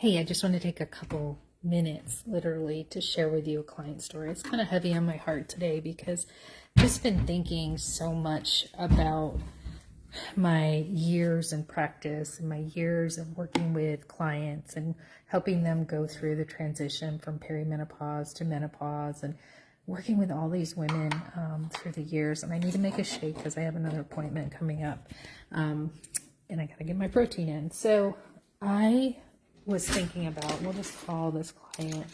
Hey, I just want to take a couple minutes, literally, to share with you a client story. It's kind of heavy on my heart today because I've just been thinking so much about my years in practice and my years of working with clients and helping them go through the transition from perimenopause to menopause and working with all these women through the years. And I need to make a shake because I have another appointment coming up and I got to get my protein in. So I was thinking about, we'll just call this client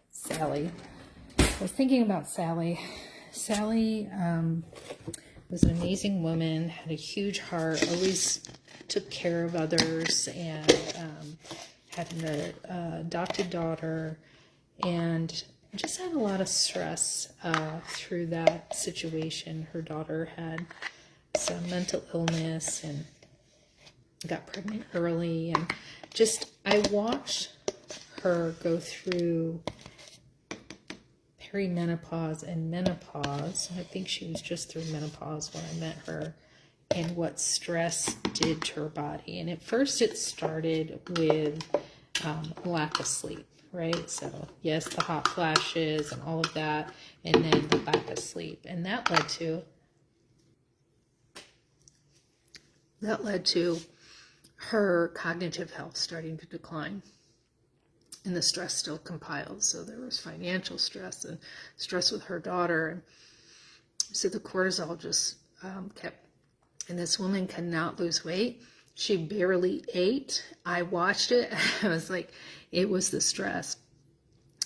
Sally. I was thinking about Sally. Sally was an amazing woman, had a huge heart, always took care of others, and had an adopted daughter, and just had a lot of stress through that situation. Her daughter had some mental illness and got pregnant early, and just I watched her go through perimenopause and menopause. I think she was just through menopause when I met her, and what stress did to her body. And at first it started with lack of sleep, right? So yes, the hot flashes and all of that, and then the lack of sleep. And that led to her cognitive health starting to decline, and the stress still compiled. So there was financial stress and stress with her daughter, and so the cortisol just kept. And this woman cannot lose weight. She barely ate. I watched it. I was like, it was the stress,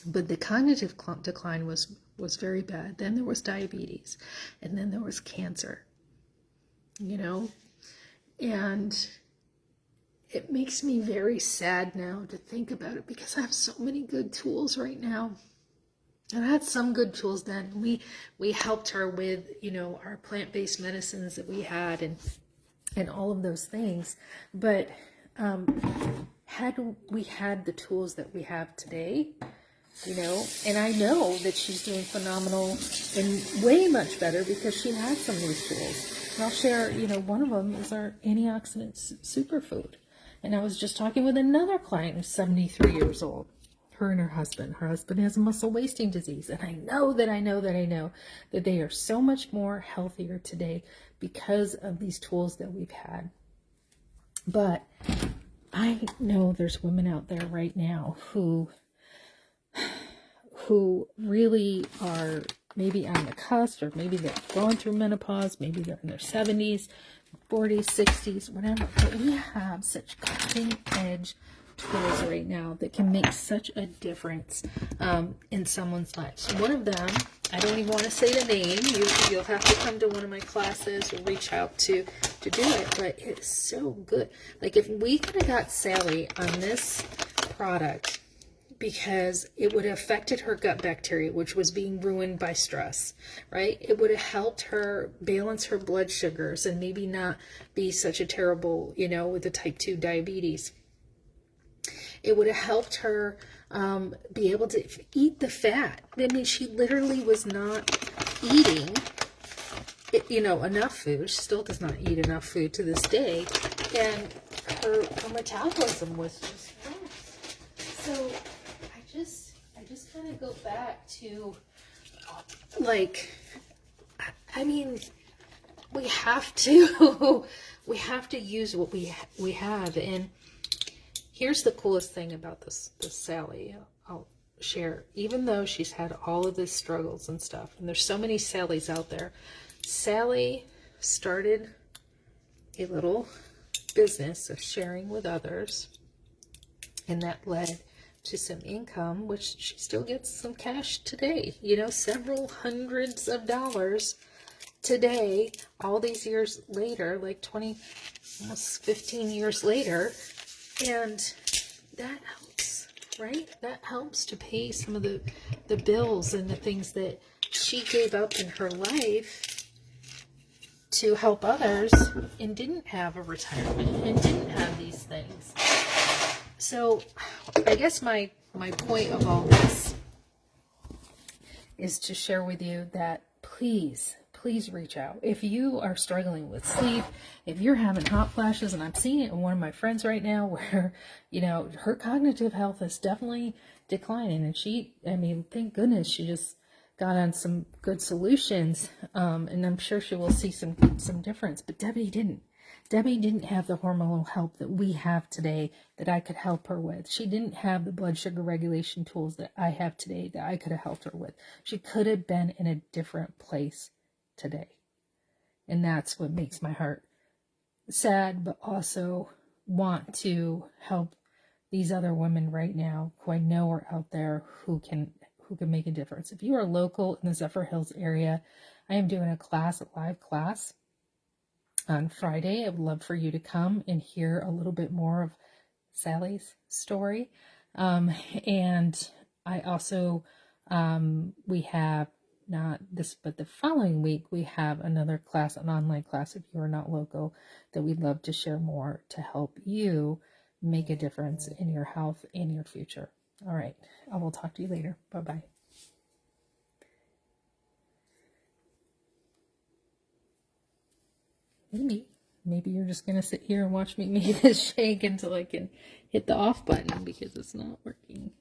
but the cognitive decline was very bad. Then there was diabetes, and then there was cancer. And it makes me very sad now to think about it because I have so many good tools right now. And I had some good tools then. We helped her with, our plant-based medicines that we had and all of those things. But had we had the tools that we have today, and I know that she's doing phenomenal and way much better because she had some of these tools. And I'll share, one of them is our antioxidant superfood. And I was just talking with another client who's 73 years old, her and her husband. Her husband has muscle wasting disease. And I know that they are so much more healthier today because of these tools that we've had. But I know there's women out there right now who really are maybe on the cusp, or maybe they've gone through menopause, maybe they're in their 70s, 40s, 60s, whatever. But we have such cutting edge tools right now that can make such a difference in someone's life. So one of them, I don't even want to say the name. You'll have to come to one of my classes or reach out to do it. But it's so good. Like if we could have got Sally on this product, because it would have affected her gut bacteria, which was being ruined by stress, right? It would have helped her balance her blood sugars and maybe not be such a terrible, with the type 2 diabetes. It would have helped her be able to eat the fat. I mean, she literally was not eating, enough food. She still does not eat enough food to this day. And her metabolism was just wrong. So I just kind of go back to, we have to use what we have. And here's the coolest thing about this Sally. I'll share. Even though she's had all of these struggles and stuff, and there's so many Sallys out there, Sally started a little business of sharing with others, and that led to some income, which she still gets some cash today, several hundreds of dollars today, all these years later, like 20, almost 15 years later. And that helps, right? That helps to pay some of the bills and the things that she gave up in her life to help others and didn't have a retirement and didn't have these things. So I guess my point of all this is to share with you that please please reach out. If you are struggling with sleep, if you're having hot flashes, and I'm seeing it in one of my friends right now where, you know, her cognitive health is definitely declining. And she, I mean, thank goodness she just got on some good solutions. And I'm sure she will see some difference. But Debbie didn't. Debbie didn't have the hormonal help that we have today that I could help her with. She didn't have the blood sugar regulation tools that I have today that I could have helped her with. She could have been in a different place today. And that's what makes my heart sad, but also want to help these other women right now who I know are out there who can make a difference. If you are local in the Zephyr Hills area, I am doing a live class on Friday. I would love for you to come and hear a little bit more of Sally's story. And I also, we have not this, but the following week, we have another class, an online class, if you are not local, that we'd love to share more to help you make a difference in your health and your future. All right. I will talk to you later. Bye-bye. Maybe you're just going to sit here and watch me make this shake until I can hit the off button because it's not working.